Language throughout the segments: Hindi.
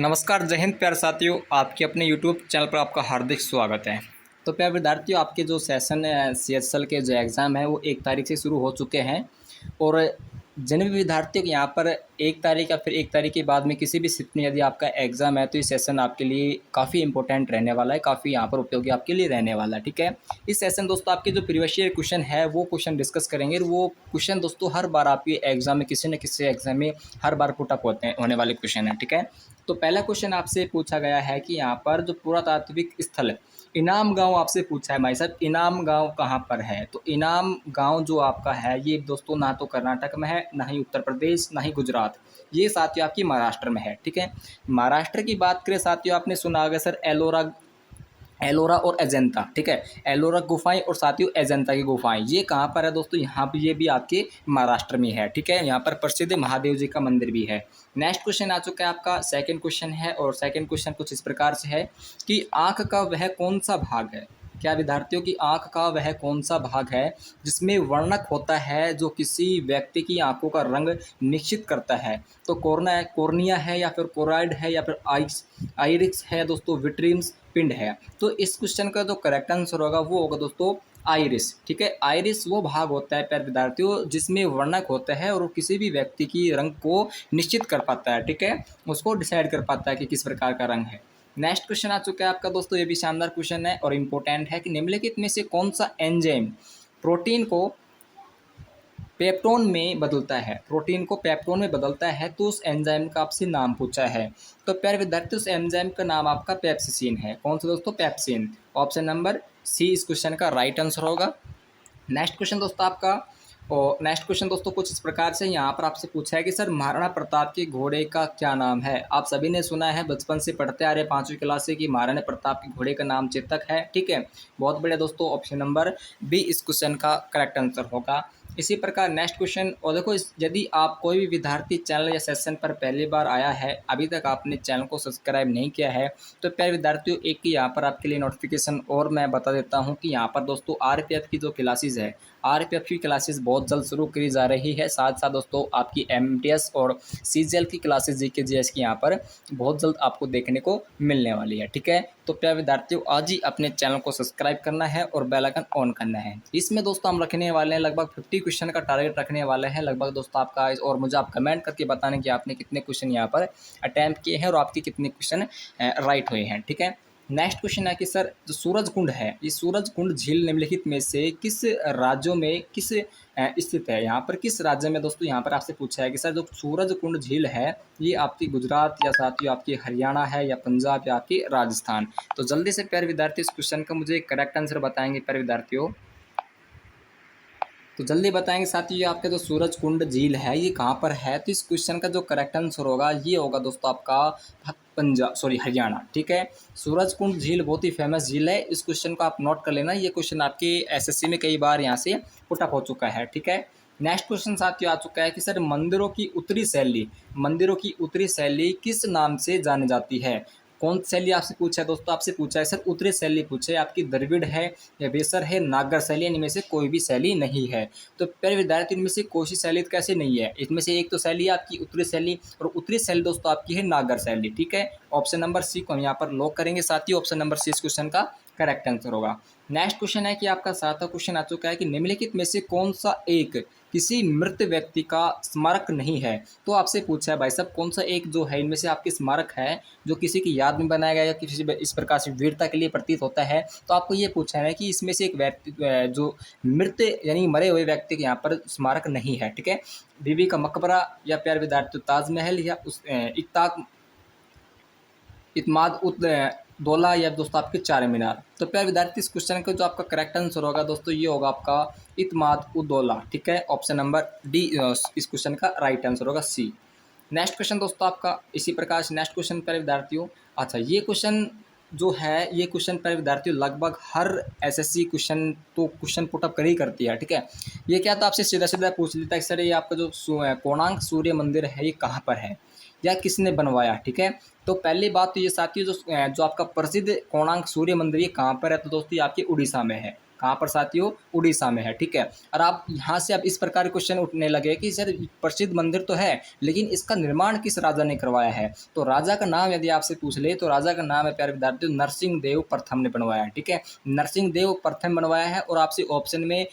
नमस्कार, जय हिंद प्यारे साथियों। आपके अपने यूट्यूब चैनल पर आपका हार्दिक स्वागत है। तो प्यारे विद्यार्थियों, आपके जो सेशन है CSL के जो एग्ज़ाम है वो 1 तारीख से शुरू हो चुके हैं और जिन भी विद्यार्थियों को यहाँ पर 1 तारीख या फिर 1 तारीख के बाद में किसी भी शिफ्ट में यदि आपका एग्ज़ाम है तो ये सेशन आपके लिए काफ़ी इंपॉर्टेंट रहने वाला है, काफ़ी यहाँ पर उपयोगी आपके लिए रहने वाला है। ठीक है, इस सेशन दोस्तों आपके जो प्रीवियस ईयर क्वेश्चन है वो क्वेश्चन डिस्कस करेंगे और वो क्वेश्चन दोस्तों हर बार आपके एग्जाम में किसी न किसी एग्जाम में हर बार पुट अप होने वाले क्वेश्चन है। ठीक है, तो पहला क्वेश्चन आपसे पूछा गया है कि यहाँ पर जो पुरातात्विक स्थल इनाम गांव आपसे पूछा है भाई साहब, इनाम गांव कहाँ पर है। तो इनाम गांव जो आपका है ये दोस्तों ना तो कर्नाटक में है, ना ही उत्तर प्रदेश, ना ही गुजरात, ये साथियों आपकी महाराष्ट्र में है। ठीक है, महाराष्ट्र की बात करें साथियों, आपने सुना होगा सर एलोरा और अजंता। ठीक है, एलोरा गुफाएं और साथियों अजंता की गुफाएं, ये कहाँ पर है दोस्तों, यहाँ पे ये भी आपके महाराष्ट्र में है। ठीक है, यहाँ पर प्रसिद्ध महादेव जी का मंदिर भी है। नेक्स्ट क्वेश्चन आ चुका है आपका, सेकंड क्वेश्चन है और सेकंड क्वेश्चन कुछ इस प्रकार से है कि आँख का वह कौन सा भाग है। क्या विद्यार्थियों की आँख का वह कौन सा भाग है जिसमें वर्णक होता है जो किसी व्यक्ति की आंखों का रंग निश्चित करता है। तो कोर्निया है या फिर कोराइड है या फिर आइरिस है दोस्तों, विट्रिम्स पिंड है। तो इस क्वेश्चन का जो करेक्ट आंसर होगा वो होगा दोस्तों आइरिस। ठीक है, आइरिस वो भाग होता है प्यारे विद्यार्थियों जिसमें वर्णक होता है और वो किसी भी व्यक्ति की रंग को निश्चित कर पाता है। ठीक है, उसको डिसाइड कर पाता है कि किस प्रकार का रंग है। नेक्स्ट क्वेश्चन आ चुका है आपका दोस्तों, ये भी शानदार क्वेश्चन है और इम्पोर्टेंट है कि निम्नलिखित में से कौन सा एंजाइम प्रोटीन को पेप्टोन में बदलता है। प्रोटीन को पेप्टोन में बदलता है तो उस एंजाइम का आपसे नाम पूछा है। तो प्यारे विद्यार्थी उस एंजाइम का नाम आपका पेप्सिन है। कौन सा दोस्तों, पेप्सिन। ऑप्शन नंबर सी इस क्वेश्चन का राइट आंसर होगा। नेक्स्ट क्वेश्चन दोस्तों आपका, और नेक्स्ट क्वेश्चन दोस्तों कुछ इस प्रकार से यहाँ पर आपसे पूछा है कि सर महाराणा प्रताप के घोड़े का क्या नाम है। आप सभी ने सुना है, बचपन से पढ़ते आ रहे 5वीं क्लास से कि महाराणा प्रताप के घोड़े का नाम चेतक है। ठीक है, बहुत बढ़िया दोस्तों, ऑप्शन नंबर बी इस क्वेश्चन का करेक्ट आंसर होगा। इसी प्रकार नेक्स्ट क्वेश्चन, और देखो यदि आप कोई भी विद्यार्थी चैनल या सेशन पर पहली बार आया है, अभी तक आपने चैनल को सब्सक्राइब नहीं किया है, तो प्यारे विद्यार्थियों एक ही यहाँ पर आपके लिए नोटिफिकेशन और मैं बता देता हूँ कि यहाँ पर दोस्तों आरपीएफ की जो क्लासेज है, आरपीएफ की क्लासेस बहुत जल्द शुरू करी जा रही है। साथ साथ दोस्तों आपकी एमटीएस और सीजीएल की क्लासेस जीके जीएस की यहाँ पर बहुत जल्द आपको देखने को मिलने वाली है। ठीक है, तो प्यारे विद्यार्थियों आज ही अपने चैनल को सब्सक्राइब करना है और बेल आइकन ऑन करना है। इसमें दोस्तों हम रखने वाले हैं लगभग 50 क्वेश्चन का टारगेट रखने वाले हैं लगभग दोस्तों आपका, और मुझे आप कमेंट करके बताने कि आपने कितने क्वेश्चन यहाँ पर अटैम्प्ट किए हैं और आपके कितने क्वेश्चन राइट हुए हैं। ठीक है, नेक्स्ट क्वेश्चन है कि सर जो सूरज कुंड है, ये सूरज कुंड झील निम्नलिखित में से किस राज्यों में स्थित है। यहाँ पर किस राज्य में दोस्तों यहाँ पर आपसे पूछा है कि सर जो सूरज कुंड झील है ये आपकी गुजरात या साथियों आपकी हरियाणा है या पंजाब या आपकी राजस्थान। तो जल्दी से प्यारे विद्यार्थी इस क्वेश्चन का मुझे करेक्ट आंसर बताएंगे प्यारे विद्यार्थियों, तो जल्दी बताएंगे साथियों आपका जो सूरज कुंड झील है ये कहाँ पर है। तो इस क्वेश्चन का जो करेक्ट आंसर होगा ये होगा दोस्तों आपका हरियाणा। ठीक है, सूरज कुंड झील बहुत ही फेमस झील है, इस क्वेश्चन को आप नोट कर लेना, ये क्वेश्चन आपके एसएससी में कई बार यहाँ से पुटअप हो चुका है। ठीक है, नेक्स्ट क्वेश्चन साथियों आ चुका है कि सर मंदिरों की उत्तरी शैली किस नाम से जानी जाती है। कौन सी शैली आपसे पूछा है दोस्तों, आपसे पूछा है सर उत्तरी शैली पूछे, आपकी द्रविड़ है या वेसर है, नागर शैली, इनमें से कोई भी शैली नहीं है। तो प्यारे विद्यार्थी इनमें से कोई सी शैली कैसे नहीं है, इसमें से एक तो शैली है आपकी उत्तरी शैली, और उत्तरी शैली दोस्तों आपकी है नागर शैली। ठीक है, ऑप्शन नंबर सी को हम यहाँ पर लॉक करेंगे साथियों, ऑप्शन नंबर सी इस क्वेश्चन का करेक्ट आंसर होगा। नेक्स्ट क्वेश्चन है कि आपका 7वां क्वेश्चन आ चुका है कि निम्नलिखित में से कौन सा एक किसी मृत व्यक्ति का स्मारक नहीं है। तो आपसे पूछा है भाई साहब कौन सा एक जो है इनमें से आपकी स्मारक है जो किसी की याद में बनाया गया या किसी इस प्रकार से वीरता के लिए प्रतीत होता है। तो आपको ये पूछा है कि इसमें से एक व्यक्ति जो मृत यानी मरे हुए व्यक्ति के यहाँ पर स्मारक नहीं है। ठीक है, बीबी का मकबरा या प्यारे विद्यार्थी ताजमहल या उस इत्माद उत दौला या दोस्तों आपके चार मीनार। तो प्यारे विद्यार्थी इस क्वेश्चन का जो आपका करेक्ट आंसर होगा दोस्तों ये होगा आपका इत्माद उद दौला। ठीक है, ऑप्शन नंबर डी इस क्वेश्चन का राइट आंसर होगा सी। नेक्स्ट क्वेश्चन दोस्तों आपका इसी प्रकार से नेक्स्ट क्वेश्चन प्यारे विद्यार्थियों, अच्छा ये क्वेश्चन जो है ये क्वेश्चन प्यारे विद्यार्थियों लगभग हर एसएससी क्वेश्चन पुटअप कर ही करती है। ठीक है, ये क्या था आपसे सीधा सीधा पूछ लेता है सर ये आपका जो कोणार्क सूर्य मंदिर है ये कहाँ पर है या किसने बनवाया। ठीक है, तो पहली बात तो ये साथियों जो आपका प्रसिद्ध कोणार्क सूर्य मंदिर ये कहाँ पर है, तो दोस्तों ये आपके उड़ीसा में है। कहाँ पर साथियों, उड़ीसा में है। ठीक है, और आप यहाँ से अब इस प्रकार के क्वेश्चन उठने लगे कि सर प्रसिद्ध मंदिर तो है लेकिन इसका निर्माण किस राजा ने करवाया है। तो राजा का नाम यदि आपसे पूछ ले तो राजा का नाम है प्यारे विद्यार्थियों नरसिंह देव प्रथम ने बनवाया है। ठीक है, नरसिंह देव प्रथम बनवाया है। और आपसे ऑप्शन में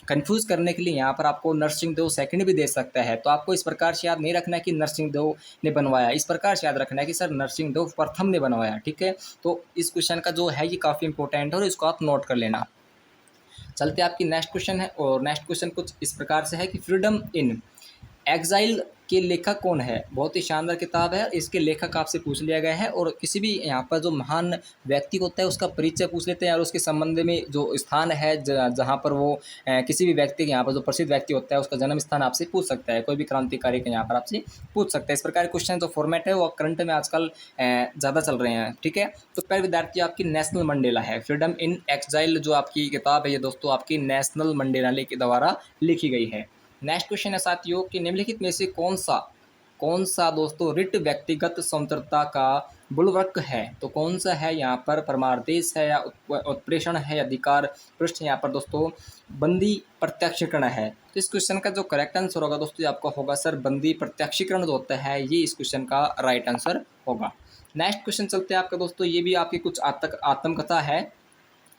कंफ्यूज करने के लिए यहाँ पर आपको नरसिंह देव सेकंड भी दे सकता है। तो आपको इस प्रकार से याद नहीं रखना है कि नरसिंह देव ने बनवाया, इस प्रकार से याद रखना है कि सर नरसिंह देव प्रथम ने बनवाया। ठीक है, तो इस क्वेश्चन का जो है ये काफ़ी इंपॉर्टेंट है और इसको आप नोट कर लेना। चलते आपकी नेक्स्ट क्वेश्चन है, और नेक्स्ट क्वेश्चन कुछ इस प्रकार से है कि फ्रीडम इन एग्जाइल के लेखक कौन है। बहुत ही शानदार किताब है, इसके लेखक आपसे पूछ लिया गया है। और किसी भी यहाँ पर जो महान व्यक्ति होता है उसका परिचय पूछ लेते हैं और उसके संबंध में जो स्थान है जहाँ पर वो किसी भी व्यक्ति के यहाँ पर जो प्रसिद्ध व्यक्ति होता है उसका जन्म स्थान आपसे पूछ सकता है। कोई भी क्रांतिकारी का यहाँ पर आपसे पूछ सकता है। इस प्रकार के क्वेश्चन जो फॉर्मेट है वो करंट में आजकल ज़्यादा चल रहे हैं। ठीक है, तो पहले विद्यार्थी आपकी नेशनल मंडेला है। फ्रीडम इन एक्साइल जो आपकी किताब है ये दोस्तों आपकी नेशनल मंडेला के द्वारा लिखी गई है। नेक्स्ट क्वेश्चन है साथियों कि निम्नलिखित में से कौन सा दोस्तों रिट व्यक्तिगत स्वतंत्रता का बुलवर्क है। तो कौन सा है यहाँ पर, परमादेश है या उत्प्रेषण है या अधिकार पृष्ठ यहाँ पर दोस्तों बंदी प्रत्यक्षीकरण है। तो इस क्वेश्चन का जो करेक्ट आंसर होगा दोस्तों आपका होगा सर बंदी प्रत्यक्षीकरण जो होता है ये इस क्वेश्चन का राइट आंसर होगा। नेक्स्ट क्वेश्चन चलते हैं आपका दोस्तों, ये भी आपकी कुछ आत्मकथा है।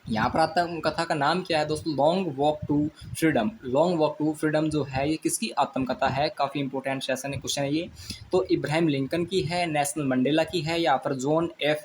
यहाँ पर आत्मकथा का नाम क्या है दोस्तों, long walk to freedom. Long walk to freedom जो है ये किसकी आत्मकथा है, काफ़ी इंपॉर्टेंट सेशन है क्वेश्चन है ये। तो इब्राहिम लिंकन की है, नेल्सन मंडेला की है, यहाँ पर जॉन एफ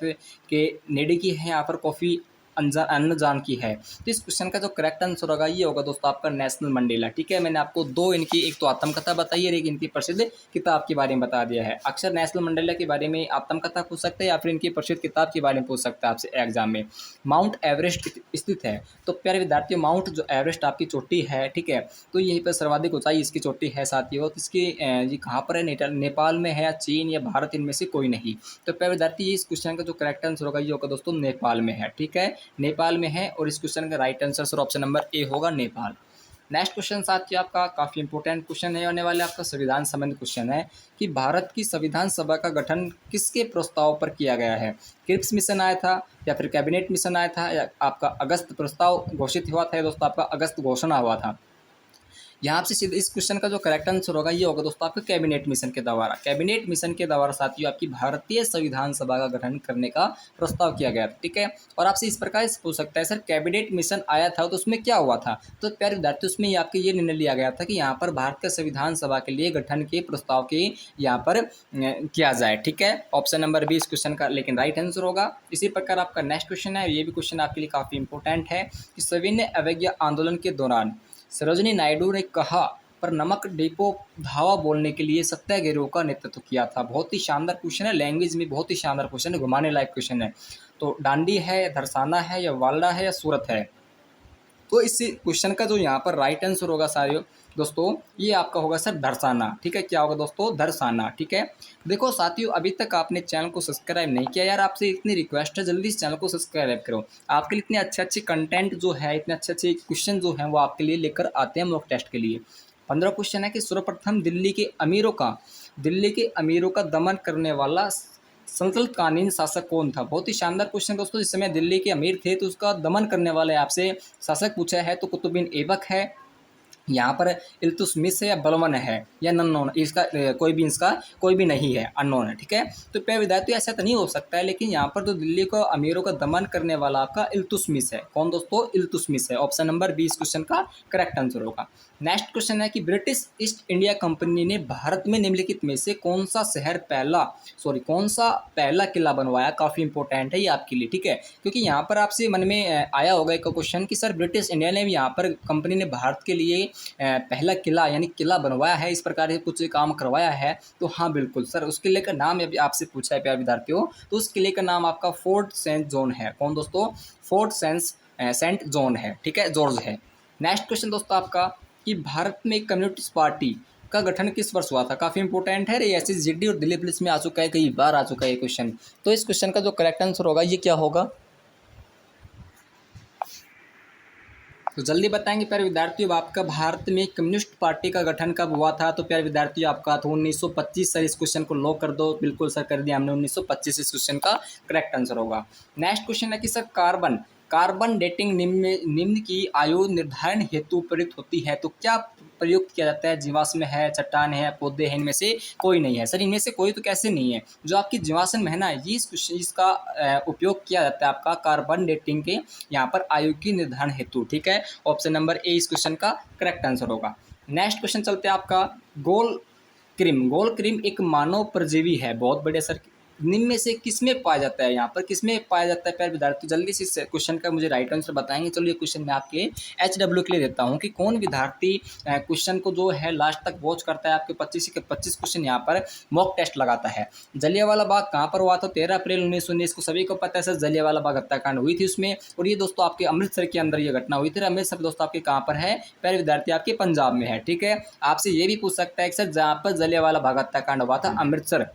केनेडी की है, यहाँ पर कॉफ़ी अन्नजान की है। तो इस क्वेश्चन का जो करेक्ट आंसर होगा ये होगा दोस्तों आपका नेल्सन मंडेला। ठीक है, मैंने आपको दो इनकी, एक तो आत्मकथा बताई है, एक इनकी प्रसिद्ध किताब के बारे में बता दिया है। अक्सर नेल्सन मंडेला के बारे में आत्मकथा पूछ सकते हैं या फिर इनकी प्रसिद्ध किताब के बारे में पूछ सकता है आपसे एग्जाम में। माउंट एवरेस्ट स्थित है। तो प्यारे विद्यार्थियों माउंट जो एवरेस्ट आपकी चोटी है, ठीक है, तो यहीं पर सर्वाधिक ऊंचाई इसकी चोटी है साथियों। तो इसकी ये कहाँ पर है, नेपाल में है या चीन या भारत, इनमें से कोई नहीं। तो प्यारे विद्यार्थी इस क्वेश्चन का जो करेक्ट आंसर होगा ये होगा दोस्तों नेपाल में है। ठीक है, नेपाल में है और इस क्वेश्चन का right answer sir option number A होगा नेपाल। नेक्स्ट क्वेश्चन साथियों आपका काफ़ी इंपॉर्टेंट क्वेश्चन है होने वाले, आपका संविधान संबंधी क्वेश्चन है कि भारत की संविधान सभा का गठन किसके प्रस्ताव पर किया गया है। क्रिप्स मिशन आया था या फिर कैबिनेट मिशन आया था या आपका अगस्त प्रस्ताव घोषित हुआ था दोस्तों, आपका अगस्त घोषणा हुआ था। यहाँ से सीधे इस क्वेश्चन का जो करेक्ट आंसर होगा ये होगा दोस्तों आपका कैबिनेट मिशन के द्वारा। कैबिनेट मिशन के द्वारा साथियों आपकी भारतीय संविधान सभा का गठन करने का प्रस्ताव किया गया। ठीक है, और आपसे इस प्रकार से पूछ सकता है सर कैबिनेट मिशन आया था तो उसमें क्या हुआ था। तो प्यारे विद्यार्थी उसमें आपके ये निर्णय लिया गया था कि यहाँ पर भारतीय संविधान सभा के लिए गठन के प्रस्ताव के यहाँ पर किया जाए। ठीक है, ऑप्शन नंबर बी इस क्वेश्चन का लेकिन राइट आंसर होगा। इसी प्रकार आपका नेक्स्ट क्वेश्चन है, ये भी क्वेश्चन आपके लिए काफ़ी इंपॉर्टेंट है कि सविनय अवज्ञा आंदोलन के दौरान सरोजिनी नायडू ने कहा पर नमक डिपो धावा बोलने के लिए सत्याग्रह का नेतृत्व किया था। बहुत ही शानदार क्वेश्चन है, लैंग्वेज में बहुत ही शानदार क्वेश्चन है, घुमाने लायक क्वेश्चन है। तो डांडी है, धरसाना है या वालडा है या सूरत है। तो इस क्वेश्चन का जो यहाँ पर राइट आंसर होगा सारे दोस्तों ये आपका होगा सर धरसाना। ठीक है, क्या होगा दोस्तों, धरसाना। ठीक है, देखो साथियों अभी तक आपने चैनल को सब्सक्राइब नहीं किया यार, आपसे इतनी रिक्वेस्ट है जल्दी इस चैनल को सब्सक्राइब करो। आपके लिए इतने अच्छे अच्छे कंटेंट जो है, इतने अच्छे अच्छे क्वेश्चन जो हैं वो आपके लिए लेकर आते हैं मॉक टेस्ट के लिए। 15 क्वेश्चन है कि सर्वप्रथम दिल्ली के अमीरों का दमन करने वाला संतलतकालीन शासक कौन था। बहुत ही शानदार क्वेश्चन दोस्तों, जिस समय दिल्ली के अमीर थे तो उसका दमन करने वाले आपसे शासक पूछा है। तो कुतुबुद्दीन ऐबक है, यहाँ पर इल्तुतमिश है या बलबन है या नॉन, इसका कोई भी नहीं है, अननोन है। ठीक है, तो प्यारे विद्यार्थियों ऐसा तो नहीं हो सकता है, लेकिन यहाँ पर तो दिल्ली को अमीरों का दमन करने वाला आपका इल्तुतमिश है। कौन दोस्तों, इल्तुतमिश है। ऑप्शन नंबर बी इस क्वेश्चन का करेक्ट आंसर होगा। नेक्स्ट क्वेश्चन है कि ब्रिटिश ईस्ट इंडिया कंपनी ने भारत में निम्नलिखित में से कौन सा पहला किला बनवाया। काफ़ी इंपॉर्टेंट है ये आपके लिए। ठीक है, क्योंकि यहाँ पर आपसे मन में आया होगा एक क्वेश्चन कि सर ब्रिटिश इंडिया ने यहाँ पर कंपनी ने भारत के लिए पहला किला यानी किला बनवाया है, इस प्रकार से कुछ काम करवाया है। तो हाँ बिल्कुल सर, उस किले का नाम अभी आपसे पूछा है प्यारे विद्यार्थियों, तो उस किले का नाम आपका फोर्ट सेंट जॉन है। कौन दोस्तों, फोर्ट सेंट जॉन है। ठीक है, जॉर्ज है। नेक्स्ट क्वेश्चन दोस्तों आपका कि भारत में कम्युनिस्ट पार्टी का गठन किस वर्ष हुआ था। काफ़ी इंपॉर्टेंट है, SSGD और दिल्ली पुलिस में आ चुका है, कई बार आ चुका है ये क्वेश्चन। तो इस क्वेश्चन का जो करेक्ट आंसर होगा ये क्या होगा, तो जल्दी बताएंगे प्यारे विद्यार्थियों। आपका भारत में कम्युनिस्ट पार्टी का गठन कब हुआ था। तो प्यारे विद्यार्थियों आपका तो 1925 सर, इस क्वेश्चन को लॉक कर दो। बिल्कुल सर कर दिया हमने, 1925 इस क्वेश्चन का करेक्ट आंसर होगा। नेक्स्ट क्वेश्चन है कि सर कार्बन कार्बन डेटिंग निम्न की आयु निर्धारण हेतु प्रयुक्त होती है। तो क्या प्रयुक्त किया जाता है? जीवाश्म है, चट्टान है, पौधे हैं, इनमें से कोई नहीं है। सर इनमें से कोई तो कैसे नहीं है? जो आपकी जीवाश्म है ना, ये इसका उपयोग किया जाता है आपका कार्बन डेटिंग के यहाँ पर आयु की निर्धारण हेतु। ठीक है, ऑप्शन नंबर ए इस क्वेश्चन का करेक्ट आंसर होगा। नेक्स्ट क्वेश्चन चलते हैं आपका। गोल गोल क्रीम एक मानव परजीवी है। बहुत बढ़िया सर। निम्न में से किसमें पाया जाता है? यहाँ पर किसमें पाया जाता है प्यारे विद्यार्थी? जल्दी से इस क्वेश्चन का मुझे राइट आंसर बताएंगे। चलो ये क्वेश्चन मैं आपके HW के लिए देता हूँ कि कौन विद्यार्थी क्वेश्चन को जो है लास्ट तक वॉच करता है। आपके 25 के 25 क्वेश्चन यहाँ पर मॉक टेस्ट लगाता है। जलियांवाला बाग कहाँ पर हुआ था? 13 अप्रैल 1919 को सभी को पता है सर, जलियांवाला बाग हत्याकांड हुई थी उसमें। और ये दोस्तों आपके अमृतसर के अंदर ये घटना हुई थी। अमृतसर दोस्तों आपके कहाँ पर है प्यारे विद्यार्थी? आपके पंजाब में है। ठीक है, आपसे ये भी पूछ सकता है कि सर जहाँ पर जलियांवाला बाग हत्याकांड हुआ था अमृतसर,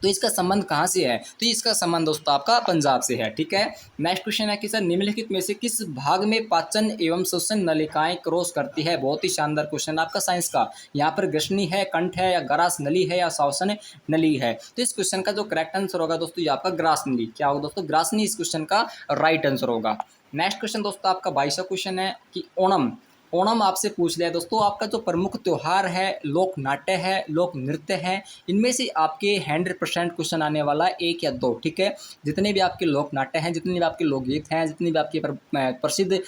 तो इसका संबंध कहाँ से है? तो इसका संबंध दोस्तों आपका पंजाब से है। ठीक है, नेक्स्ट क्वेश्चन है कि सर निम्नलिखित में से किस भाग में पाचन एवं श्वसन नलिकाएं क्रॉस करती है? बहुत ही शानदार क्वेश्चन आपका साइंस का। यहाँ पर ग्रसनी है, कंठ है, या ग्रास नली है, या श्वसन नली है? तो इस क्वेश्चन का जो करेक्ट आंसर होगा दोस्तों ये आपका ग्रास नली। क्या होगा दोस्तों? ग्रास नली इस क्वेश्चन का राइट आंसर होगा। नेक्स्ट क्वेश्चन दोस्तों आपका 22वां क्वेश्चन है कि ओणम आपसे पूछ लिया दोस्तों। आपका जो प्रमुख त्यौहार है, लोक नाट्य है, लोक नृत्य है, इनमें से आपके 100% क्वेश्चन आने वाला है 1 या 2। ठीक है, जितने भी आपके लोक नाट्य हैं, जितने भी आपके लोकगीत हैं, जितनी भी आपकी प्रसिद्ध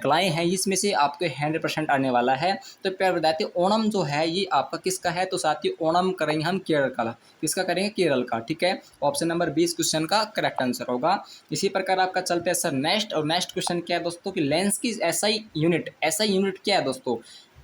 कलाएं हैं, इसमें से आपके 100% आने वाला है। तो प्यारे विद्यार्थी ओणम जो है ये आपका किसका है? तो साथियों ओणम करेंगे हम केरल का। किसका करेंगे? केरल का। ठीक है, ऑप्शन नंबर 20 क्वेश्चन का करेक्ट आंसर होगा। इसी प्रकार आपका चलते हैं सर नेक्स्ट। और नेक्स्ट क्वेश्चन क्या है दोस्तों कि लेंस की एसआई यूनिट क्या है दोस्तों?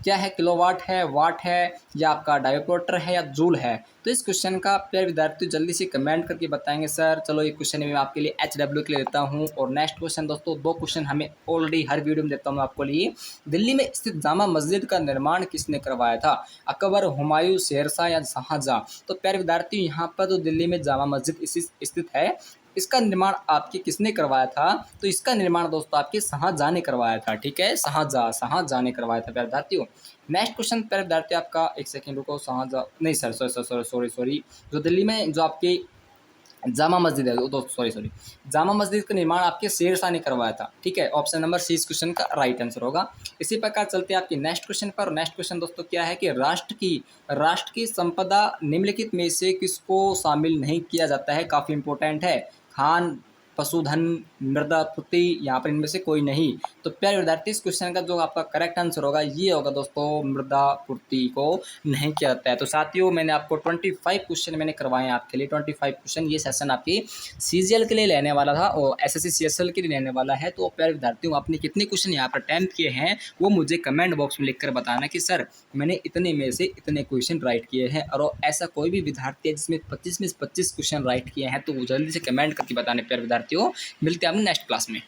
क्या है? किलोवाट है, वाट है, या आपका डायोप्टर है, या जूल है? तो इस क्वेश्चन का प्यारे विद्यार्थी जल्दी से कमेंट करके बताएंगे सर। चलो ये क्वेश्चन मैं आपके लिए HW के लिए देता हूँ। और नेक्स्ट क्वेश्चन दोस्तों 2 क्वेश्चन हमें ऑलरेडी हर वीडियो में देता हूँ आपको लिए। दिल्ली में स्थित जामा मस्जिद का निर्माण किसने करवाया था? अकबर, हुमायूं, शेरशाह, या शाहजहां? तो प्यारे विद्यार्थी यहाँ पर जो दिल्ली में जामा मस्जिद स्थित है, इसका निर्माण आपके किसने करवाया था? तो इसका निर्माण दोस्तों आपके शाहजहां ने करवाया था। ठीक है, शाहजहां ने करवाया था प्यारे विद्यार्थियों। नेक्स्ट क्वेश्चन प्यारे विद्यार्थी आपका, एक सेकंड रुको, शाहजहां नहीं सर, सॉरी, जो दिल्ली में जो आपकी जामा मस्जिद है सॉरी, जामा मस्जिद का निर्माण आपके शेरशाह ने करवाया था। ठीक है, ऑप्शन नंबर सी इस क्वेश्चन का राइट आंसर होगा। इसी प्रकार चलते हैं आपकी नेक्स्ट क्वेश्चन पर। नेक्स्ट क्वेश्चन दोस्तों क्या है कि राष्ट्र की संपदा निम्नलिखित में से किसको शामिल नहीं किया जाता है? काफ़ी इंपॉर्टेंट है। खान, पशुधन, मृदा पूर्ति, यहाँ पर इनमें से कोई नहीं। तो प्यारे विद्यार्थी इस क्वेश्चन का जो आपका करेक्ट आंसर होगा ये होगा दोस्तों मृदा पूर्ति को नहीं किया जाता है। तो साथियों मैंने आपको 25 क्वेश्चन मैंने करवाए हैं आपके लिए। 25 क्वेश्चन ये सेशन आपकी CGL के लिए लेने वाला था और SSC CSL के लिए लेने वाला है। तो प्यारे विद्यार्थियों आपने कितने क्वेश्चन यहाँ पर अटैम्प्ट किए हैं वो मुझे कमेंट बॉक्स में लिख कर बताना कि सर मैंने इतने में से इतने क्वेश्चन राइट किए हैं। और ऐसा कोई भी विद्यार्थी है जिसमें 25 में 25 क्वेश्चन राइट किए हैं तो वो जल्दी से कमेंट करके बताने प्यारे विद्यार्थियों। मिलते हैं हम नेक्स्ट क्लास में।